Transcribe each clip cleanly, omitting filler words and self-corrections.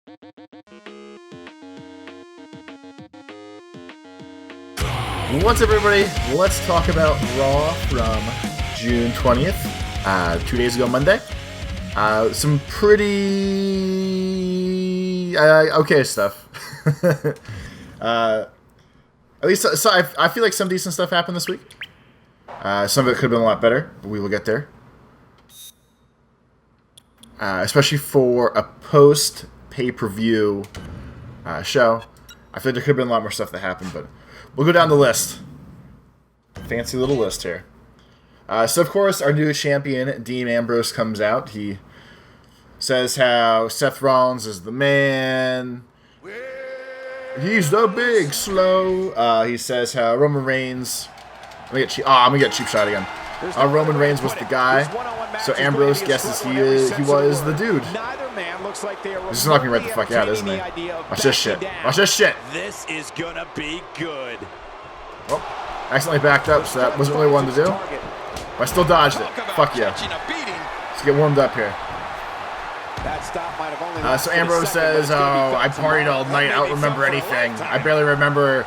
What's up, everybody? Let's talk about Raw from June 20th, 2 days ago Monday. Some pretty okay stuff. At least so I feel like some decent stuff happened this week. Some of it could have been a lot better, but we will get there. Especially for a post pay-per-view show. I feel like there could have been a lot more stuff that happened, but we'll go down the list. Fancy little list here. So, of course, our new champion, Dean Ambrose, comes out. He says how Seth Rollins is the man. He's the big slow. He says how Roman Reigns... I'm going to get cheap shot again. Roman Reigns was the guy. So Ambrose guesses he was the dude. This is knocking me right the fuck out, isn't he? Watch this shit. Watch this shit. This is gonna be good. Oh, accidentally backed up, so that wasn't really one to do. But I still dodged it. Fuck yeah. Let's get warmed up here. So Ambrose says, "Oh, I partied all night. I don't remember anything. I barely remember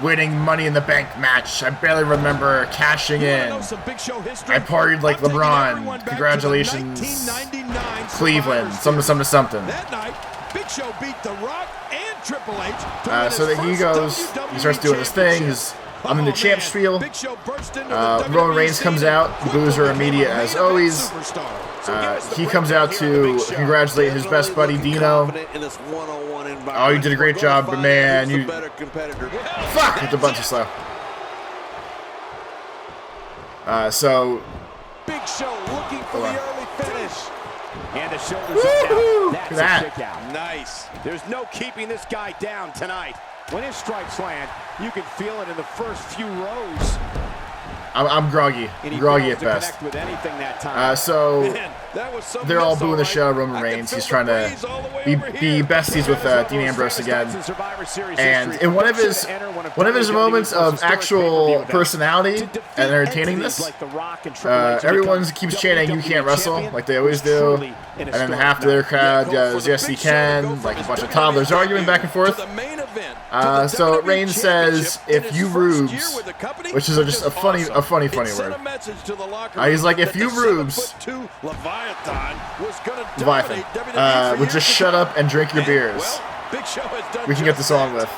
winning Money in the Bank match. I barely remember cashing in. I partied like LeBron. Congratulations, Cleveland. Something. That night, Big Show beat The Rock and Triple H. So that he goes, he starts doing his thing. I'm in the champ spiel. Roman Reigns comes out. The boos are immediate as always. He comes out to congratulate his best buddy Dino. Oh, you did a great job, but man, you... Fuck! With a bunch of slow. So... Big Show looking for the early finish. And the shoulders down. That's a kick out. Nice. There's no keeping this guy down tonight. When his strikes land, you can feel it in the first few rows. I'm groggy at best. So they're all booing the show. Roman Reigns, he's trying to be besties with Dean Ambrose again. And in one of his moments of actual personality and entertainingness, everyone keeps chanting, "You can't wrestle," like they always do. And then half of their crowd goes, "Yes, he can," like a bunch of toddlers arguing back and forth. So Reigns says, "If you rubes," which is just a funny word. He's like, "If you rubes, Leviathan, would just shut up and drink your beers, we can get this on with."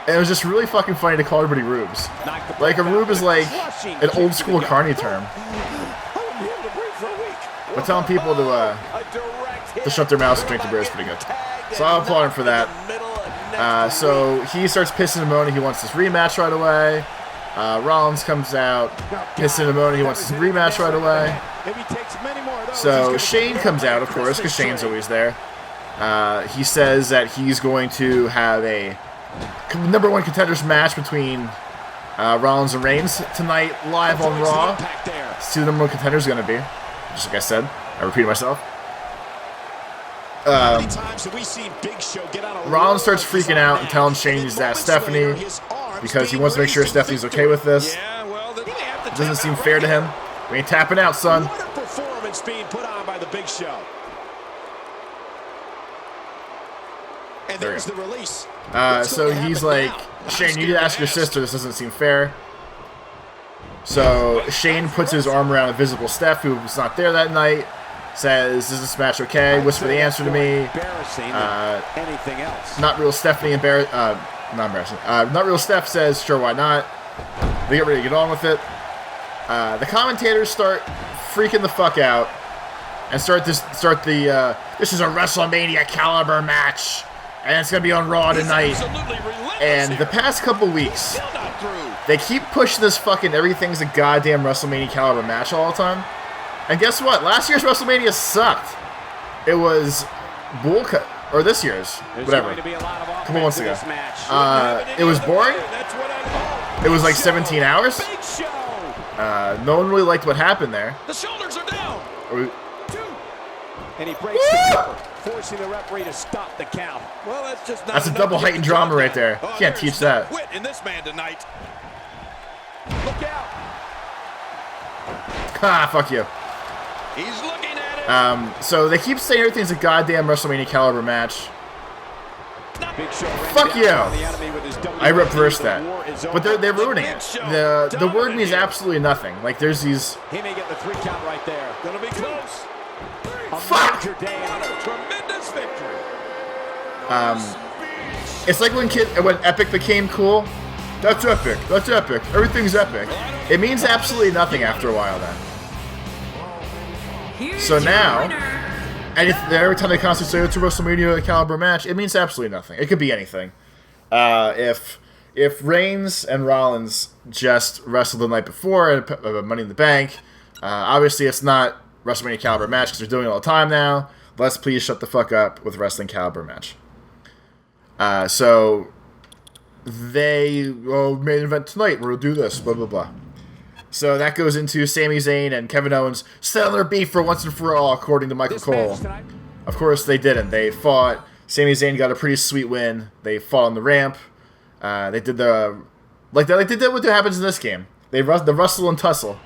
And it was just really fucking funny to call everybody rubes. Like, a rube is like an old school carny term. But telling people to shut their mouths and drink their beers is pretty good. So I'll applaud him for that. So he starts pissing and moaning. He wants this rematch right away. Rollins comes out, pissing and moaning. He wants this rematch right away. So Shane comes out, of course, because Shane's always there. He says that he's going to have a #1 contenders match between Rollins and Reigns tonight, live on Raw. See who the #1 contenders is going to be. Just like I said, I repeated myself. Rollins starts freaking out and telling Shane he's at Stephanie because he wants to make sure Stephanie's okay with this. It doesn't seem fair to him. We ain't tapping out, son. What a performance being put on by the Big Show. And there's the release. So he's like, "Shane, you need to ask your sister. This doesn't seem fair." So Shane puts his arm around a visible Steph, who was not there that night. Says, "Is this match okay?" Whisper the answer to me. Anything else? Not real Stephanie not embarrassing. Not real Steph says, "Sure, why not?" They get ready to get on with it. The commentators start freaking the fuck out and start the this is a WrestleMania caliber match and it's gonna be on Raw tonight. And the past couple weeks, they keep pushing this fucking everything's a goddamn WrestleMania caliber match all the time. And guess what? Last year's WrestleMania sucked. It was bullcut. Or this year's. Whatever. A couple months ago. It was boring. It was like 17 hours. No one really liked what happened there. The shoulders are down. And he breaks the cover, forcing the referee to stop the count. Well, that's just not a double heightened drama right there. Can't teach that. Quit in this man tonight. Look out. Ah, fuck you. He's looking at it. So they keep saying everything's a goddamn WrestleMania caliber match. Fuck you! I reversed that. But they're ruining it. The word means absolutely nothing. Like, there's these... He may get the 3 count right there. Gonna be close. Fuck! Tremendous victory. It's like when Epic became cool. That's epic. That's epic. Everything's epic. It means absolutely nothing after a while then. So now, and every time they constantly say it's a WrestleMania caliber match, it means absolutely nothing. It could be anything. If Reigns and Rollins just wrestled the night before at Money in the Bank, obviously it's not WrestleMania caliber match because they're doing it all the time now. Let's please shut the fuck up with wrestling caliber match. So they main event tonight. We'll do this. Blah blah blah. So that goes into Sami Zayn and Kevin Owens settling their beef for once and for all, according to Michael Cole. Of course they didn't. They fought. Sami Zayn got a pretty sweet win. They fought on the ramp. They did the like they did what happens in this game. They rustle and tussle.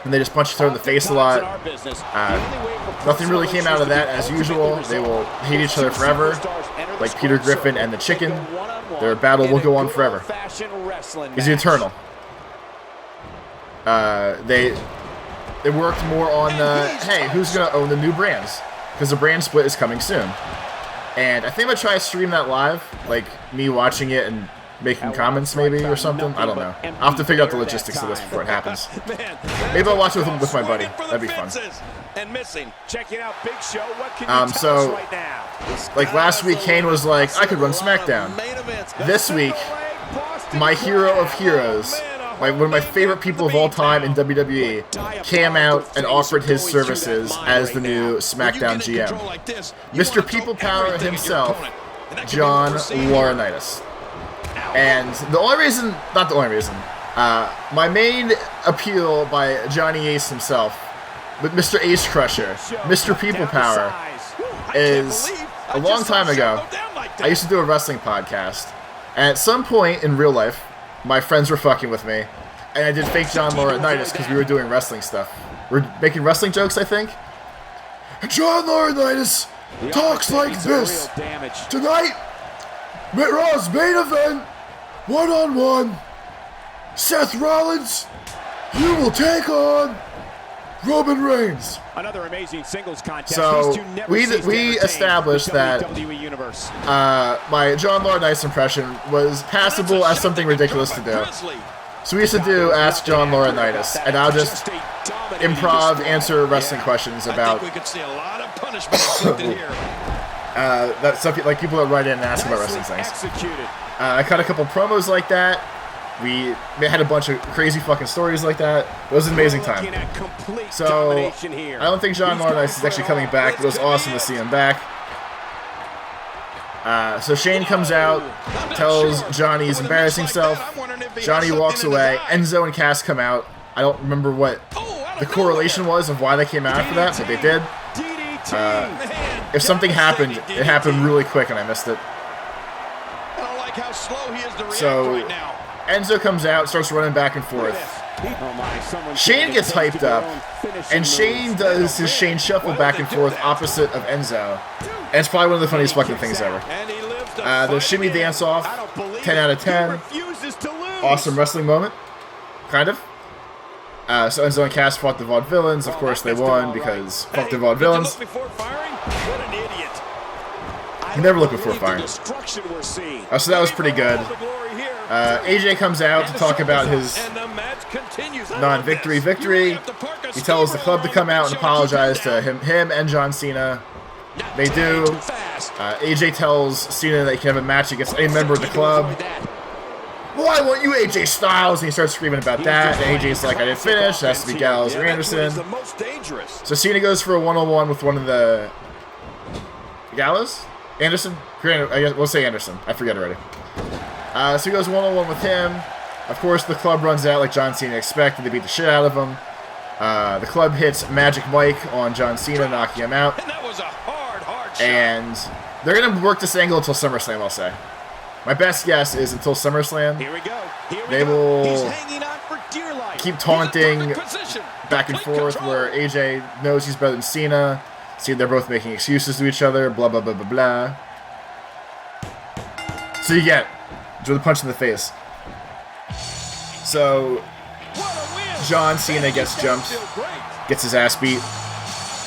And they just punch each other in the face a lot. Nothing really came out of that as usual. They will hate each other forever, like Peter Griffin and the Chicken. Their battle will go on forever. It's eternal. They worked more on the, hey, who's going to own the new brands? Because the brand split is coming soon. And I think I'm going to try to stream that live, like me watching it and making comments maybe or something. I don't know. I'll have to figure out the logistics of this before it happens. Maybe I'll watch it with my buddy. That'd be fun. So, like last week, Kane was like, I could run SmackDown. This week, my hero of heroes, one of my favorite people of all time in WWE, came out and offered his services as the new SmackDown GM. Mr. People Power himself, John Laurinaitis. And the only reason, not the only reason, my main appeal by Johnny Ace himself, but Mr. Ace Crusher, Mr. People Power, is a long time ago, I used to do a wrestling podcast, and at some point in real life, my friends were fucking with me, and I did fake John Laurinaitis because we were doing wrestling stuff. We're making wrestling jokes, I think. John Laurinaitis talks like this. Tonight, Raw's main event, one-on-one, Seth Rollins, you will take on Roman Reigns. Another amazing singles contest. So we established that my John Laurinaitis impression was passable as something ridiculous to do. So we used to do Ask John Laurinaitis, and I'll just improv answer wrestling questions about that stuff, like people that write in and ask about wrestling things. I cut a couple promos like that. We had a bunch of crazy fucking stories like that. It was an amazing time. So, I don't think John Laurinaitis is actually coming back, but it was awesome to see him back. So Shane comes out, tells Johnny he's embarrassing himself. Johnny walks away. Enzo and Cass come out. I don't remember what the correlation was of why they came out after that, but they did. If something happened, it happened really quick and I missed it. So Enzo comes out, starts running back and forth. Shane gets hyped up, and Shane does his Shane shuffle back and forth opposite of Enzo. And it's probably one of the funniest fucking things ever. The shimmy dance off, 10 out of 10. Awesome wrestling moment, kind of. So Enzo and Cass fought the Vaudevillains. Of course they won because fuck the Vaudevillains. He never looked before firing. So that was pretty good. AJ comes out to talk about his non-victory victory. He tells the club to come out and apologize to him and John Cena. They do. AJ tells Cena that he can have a match against any member of the club. Well, I want you, AJ Styles, and he starts screaming about that. And AJ's like, I didn't finish. It has to be Gallows or Anderson. So Cena goes for a one-on-one with one of the Gallows? Anderson? I guess we'll say Anderson. I forget already. So he goes one-on-one with him. Of course, the club runs out like John Cena expected. They beat the shit out of him. The club hits Magic Mike on John Cena, knocking him out. And that was a hard shot. And they're going to work this angle until SummerSlam, I'll say. My best guess is until SummerSlam. Here we go. They will keep taunting back and forth where AJ knows he's better than Cena. See, they're both making excuses to each other, blah, blah, blah, blah, blah. So you get with a punch in the face. So John Cena gets jumped, gets his ass beat.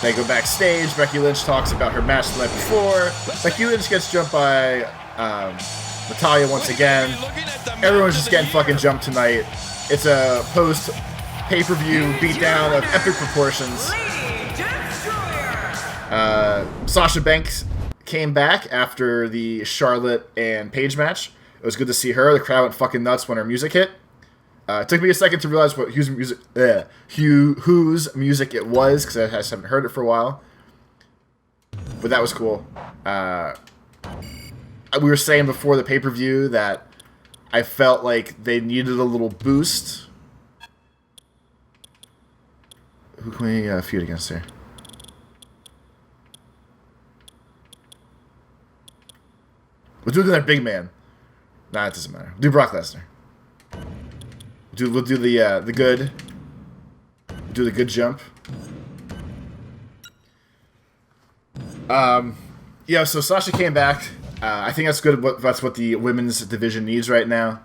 They go backstage. Becky Lynch talks about her match the night before. Becky Lynch gets jumped by Natalya once again. Everyone's just getting fucking jumped tonight. It's a post pay-per-view beatdown of epic proportions. Sasha Banks came back after the Charlotte and Paige match. It was good to see her. The crowd went fucking nuts when her music hit. It took me a second to realize whose music it was, because I just haven't heard it for a while. But that was cool. We were saying before the pay-per-view that I felt like they needed a little boost. Who can we feud against here? We'll do that big man. Nah, it doesn't matter. Do Brock Lesnar. We'll do the good. We'll do the good jump. Yeah, so Sasha came back. I think that's good. That's what the women's division needs right now.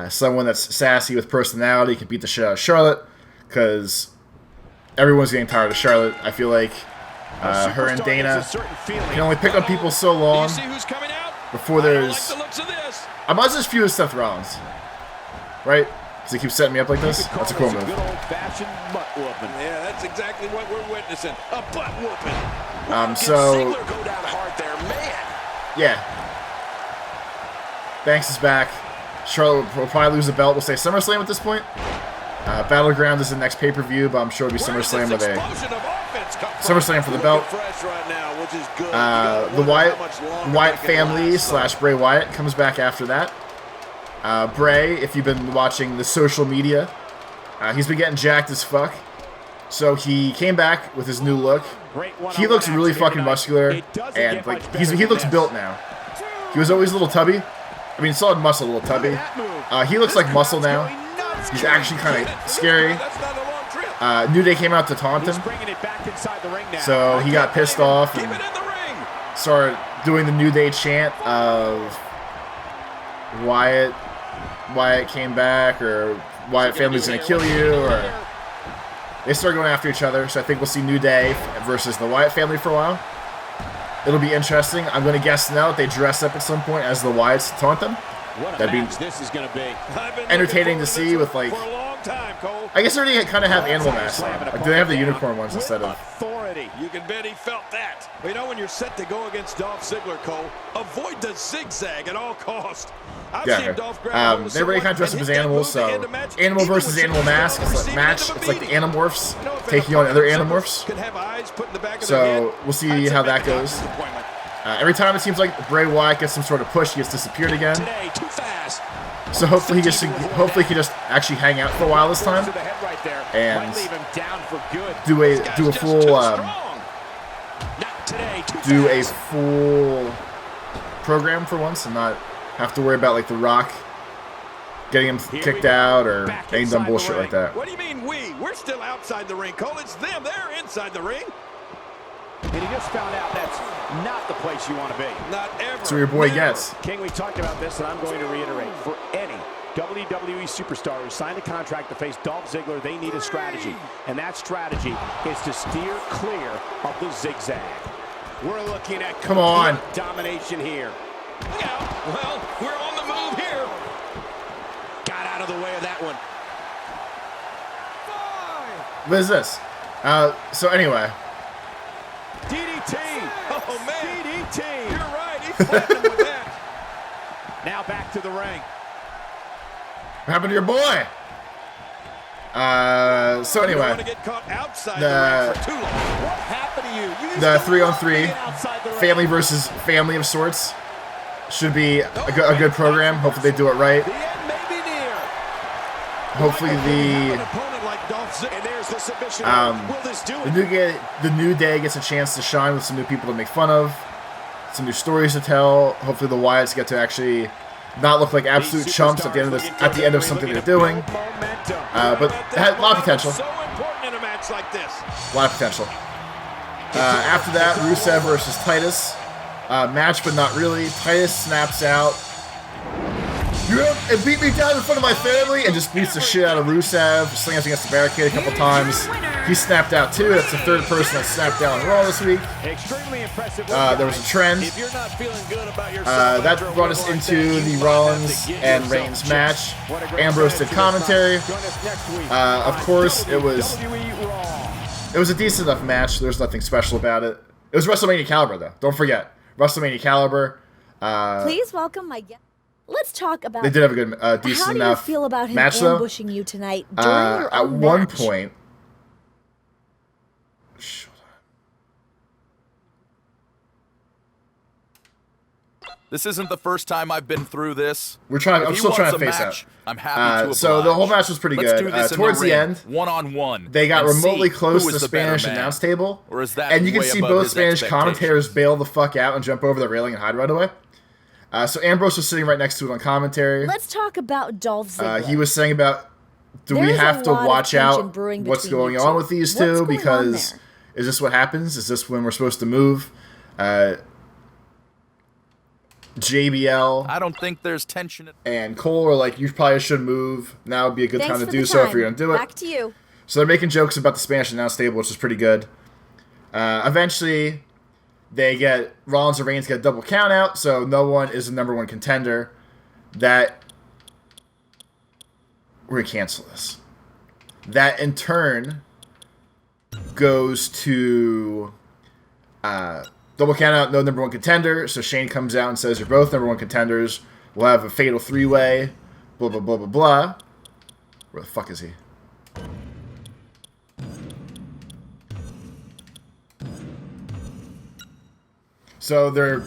Someone that's sassy with personality can beat the shit out of Charlotte, because everyone's getting tired of Charlotte. I feel like her and Dana can only pick on people so long before there's... I might as well just feud with Seth Rollins, right? Because he keeps setting me up like this. That's a cool move. Good old-fashioned butt whooping. Yeah, that's exactly what we're witnessing. A butt whooping. So Ziggler go down hard there, man. Yeah. Banks is back. Charlotte will probably lose the belt. We'll say SummerSlam at this point. Battleground is the next pay-per-view, but I'm sure it'll be SummerSlam with a SummerSlam for the belt. The Wyatt family / Bray Wyatt comes back after that. Bray, if you've been watching the social media, he's been getting jacked as fuck. So he came back with his new look. He looks really fucking muscular, and like he looks built now. He was always a little tubby. I mean, solid muscle, a little tubby. He looks like muscle now. He's actually kind of scary. New Day came out to taunt him, so he got pissed off and started doing the New Day chant of Wyatt came back, or Wyatt family's gonna kill you, or they start going after each other. So I think we'll see New Day versus the Wyatt family for a while. It'll be interesting. I'm gonna guess now that they dress up at some point as the Wyatts to taunt them. That'd be entertaining to see with, like, I guess they already kind of have animal masks on. Like, do they have the unicorn ones instead of... Authority. You can bet he felt that. You know, when you're set to go against Dolph Ziggler, Cole, avoid the zigzag at all costs. Yeah, they already kind of dress up as animals, so animal versus animal mask match. It's like the Animorphs taking on other Animorphs. So we'll see how that goes. Every time it seems like Bray Wyatt gets some sort of push, he gets disappeared again. So hopefully he can just actually hang out for a while this time and do a full program for once and not have to worry about, like, The Rock getting him kicked out or any dumb bullshit like that. What do you mean we? We're still outside the ring, Cole. It's them. They're inside the ring. And he just found out that's not the place you want to be. Not ever. That's where your boy gets. King, we talked about this, and I'm going to reiterate. For any WWE superstar who signed a contract to face Dolph Ziggler, they need a strategy. And that strategy is to steer clear of the zigzag. We're looking at domination here. Look out. Well, we're on the move here. Got out of the way of that one. What is this? So anyway. DDT! Oh, man! DDT! You're right, he flattened him with that. Now back to the ring. What happened to your boy? So anyway, the 3-on-3 family versus family of sorts should be a good program. Hopefully they do it right. Hopefully the New Day gets a chance to shine with some new people to make fun of, some new stories to tell. Hopefully the Wyatts get to actually not look like absolute chumps at the end of something they're doing. But it had a lot of potential. A lot of potential. After that, Rusev versus Titus. Match, but not really. Titus snaps out. It beat me down in front of my family, and just beats the shit out of Rusev, slams against the barricade a couple times. He snapped out too. That's the third person that snapped out on Raw this week. Extremely impressive. There was a trend. If you're not feeling good about yourself, that brought us into the Rollins and Reigns match. Ambrose did commentary. Of course, it was a decent enough match. There's nothing special about it. It was WrestleMania caliber, though. Don't forget, WrestleMania caliber. Please welcome my guest. Let's talk about. They did have a good, decent enough How do you feel about him match, ambushing you tonight during your at own one match? point. This isn't the first time I've been through this. I'm still trying to face out. I'm happy to so the whole match was pretty good. Towards the end, one-on-one, they got remotely close to the Spanish announce table, or is that and you can see both Spanish commentators bail the fuck out and jump over the railing and hide right away. So Ambrose was sitting right next to it on commentary. Let's talk about Dolph Ziggler. He was saying about, do we have to watch out what's going on with these two? Because is this what happens? Is this when we're supposed to move? JBL. I don't think there's tension. And Cole are like, you probably should move. Now would be a good time to do so if you're going to do it. Back to you. So they're making jokes about the Spanish announce table, which is pretty good. Eventually, they get Rollins and Reigns get a double count out, so no one is the #1 contender. We're going to cancel this. That in turn goes to double count out, no #1 contender. So Shane comes out and says, you're both #1 contenders. We'll have a fatal 3-way. Blah, blah, blah, blah, blah. Where the fuck is he? So they're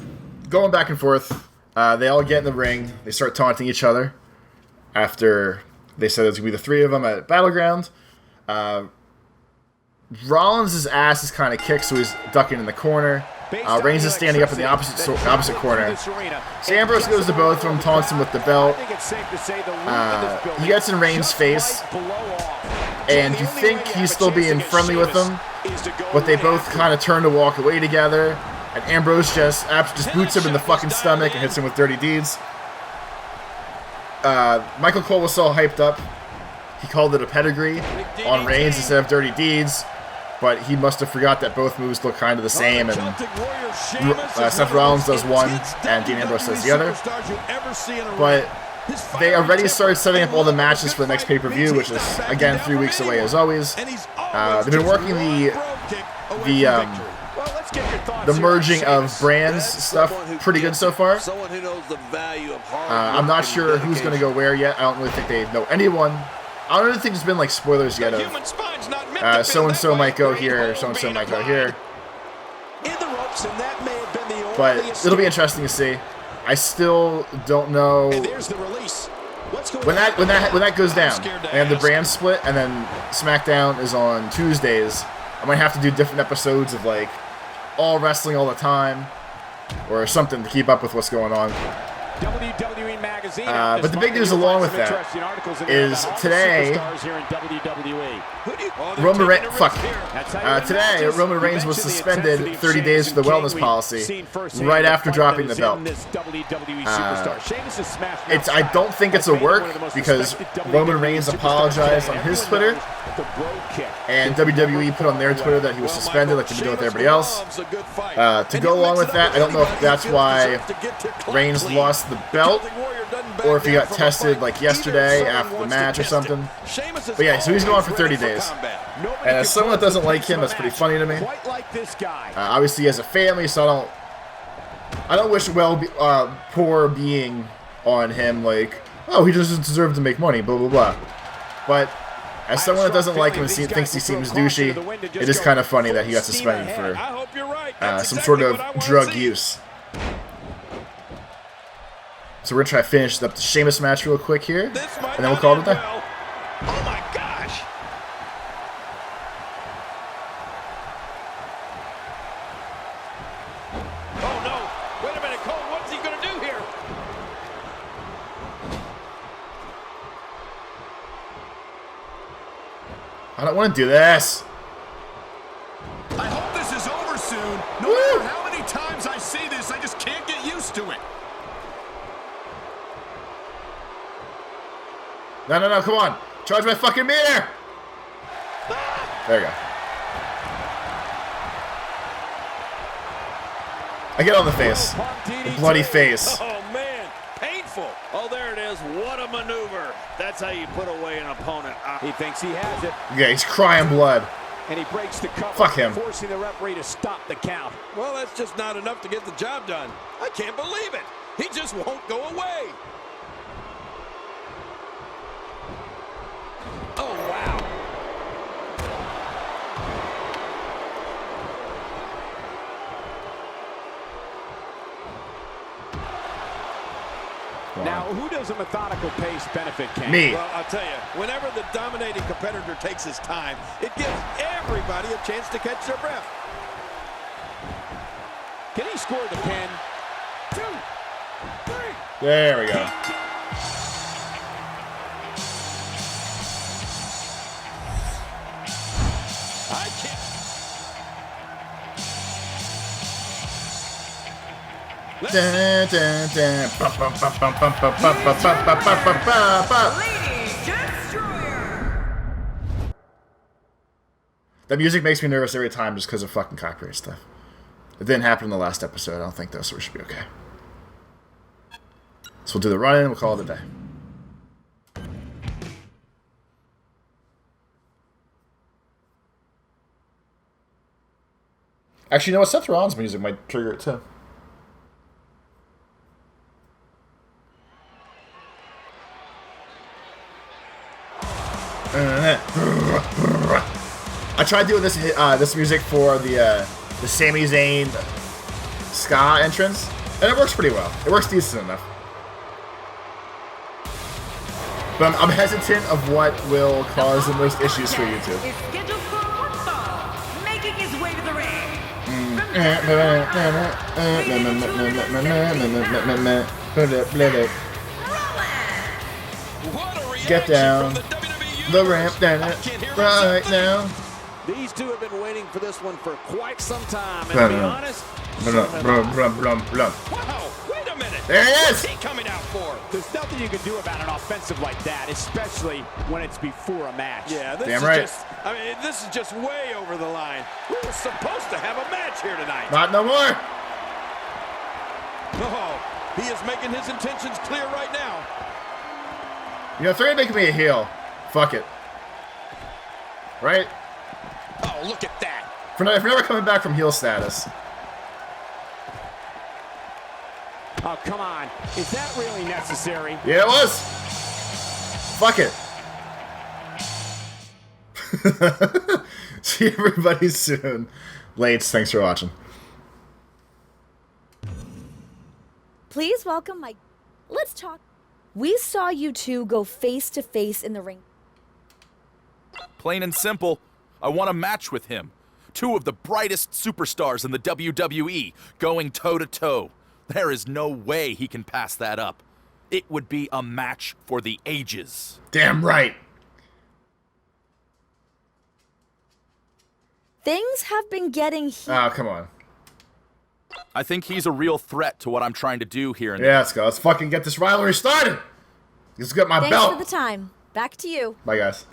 going back and forth. They all get in the ring. They start taunting each other after they said there's going to be the three of them at Battleground. Rollins' ass is kind of kicked, so he's ducking in the corner. Reigns is standing up in the opposite corner. So Ambrose goes to both of them, taunts him with the belt. He gets in Reigns' face, and you think he's still being friendly with them, but they both kind of turn to walk away together, and Ambrose just boots him in the fucking stomach and hits him with dirty deeds. Michael Cole was so hyped up, he called it a pedigree on Reigns instead of dirty deeds. But he must have forgot that both moves look kind of the same, and Seth Rollins does one, and Dean Ambrose does the other. But they already started setting up all the matches for the next pay-per-view, which is, again, 3 weeks away as always. They've been working the merging of brands stuff pretty good so far. I'm not sure who's going to go where yet. I don't really think they know anyone. I don't really think there's been like spoilers yet of so-and-so might go here, so-and-so might go here. But it'll be interesting to see. I still don't know when that goes down and the brand split and then SmackDown is on Tuesdays. I might have to do different episodes of like all wrestling all the time or something to keep up with what's going on. WWE Magazine. But the big news along with that is today, today Roman Reigns was suspended 30 days for the wellness policy right after dropping the belt. I don't think it's a work because Roman Reigns apologized on his Twitter, and WWE put on their Twitter that he was suspended like they've been doing with everybody else. To go along with that, I don't know if that's why Reigns lost the belt, or if he got tested like yesterday after the match or something. But yeah, so he's gone for 30 days. And as someone that doesn't like him, that's pretty funny to me. Obviously, he has a family, so I don't wish poor being on him. Like, oh, he doesn't deserve to make money, blah blah blah. But as someone that doesn't like him and thinks he seems douchey, it is kind of funny that he got suspended for some sort of drug use. So we're going to try to finish up the Sheamus match real quick here, and then we'll call it a day. Oh my gosh! Oh no! Wait a minute, Cole, what's he going to do here? I don't want to do this. I hope this is over soon. No matter how many times I see this, I just can't get used to it. No, no, no, come on. Charge my fucking meter. There you go. I get on the face. The bloody face. Oh, man. Painful. Oh, there it is. What a maneuver. That's how you put away an opponent. He thinks he has it. Yeah, he's crying blood. And he breaks the cover. Fuck him. Forcing the referee to stop the count. Well, that's just not enough to get the job done. I can't believe it. He just won't go away. Oh, wow. Now, who does a methodical pace benefit, Ken? Me. Well, I'll tell you, whenever the dominating competitor takes his time, it gives everybody a chance to catch their breath. Can he score the pin? 2, 3. There we go. I can't. Dun, dun, dun. Bum, bum, bum, bum, bum, bum, bum, bum, bum, bum, bum, bum. The music makes me nervous every time just because of fucking copyright stuff. It didn't happen in the last episode, I don't think, though, so we should be okay. So we'll do the run-in, we'll call it a day. Actually, you know what? Seth Rollins' music might trigger it, too. I tried doing this this music for the Sami Zayn ska entrance, and it works pretty well. It works decent enough. But I'm hesitant of what will cause the most issues for YouTube. Is scheduled for one fall, making his way to the ring. Get down the ramp down right now. These two have been waiting for this one for quite some time, and to be honest, Wow, wait a minute. There he is. What's he coming out for? there's nothing you can do about an offensive like that, especially when it's before a match. Yeah, this Damn is right. this is just way over the line. We were supposed to have a match here tonight. Not no more. Oh, he is making his intentions clear right now. You know, if they're gonna make me a heel, fuck it. Right? Oh, look at that. If we're never coming back from heel status. Oh, come on. Is that really necessary? Yeah, it was. Fuck it. See everybody soon. Lates, thanks for watching. Please welcome my... Let's talk. We saw you two go face to face in the ring. Plain and simple, I want a match with him. Two of the brightest superstars in the WWE going toe-to-toe. There is no way he can pass that up. It would be a match for the ages. Damn right. Things have been getting heated. Oh, come on. I think he's a real threat to what I'm trying to do here. Yeah, let's go. Let's fucking get this rivalry started. Let's get my Thanks belt. for the time. Back to you. Bye, guys.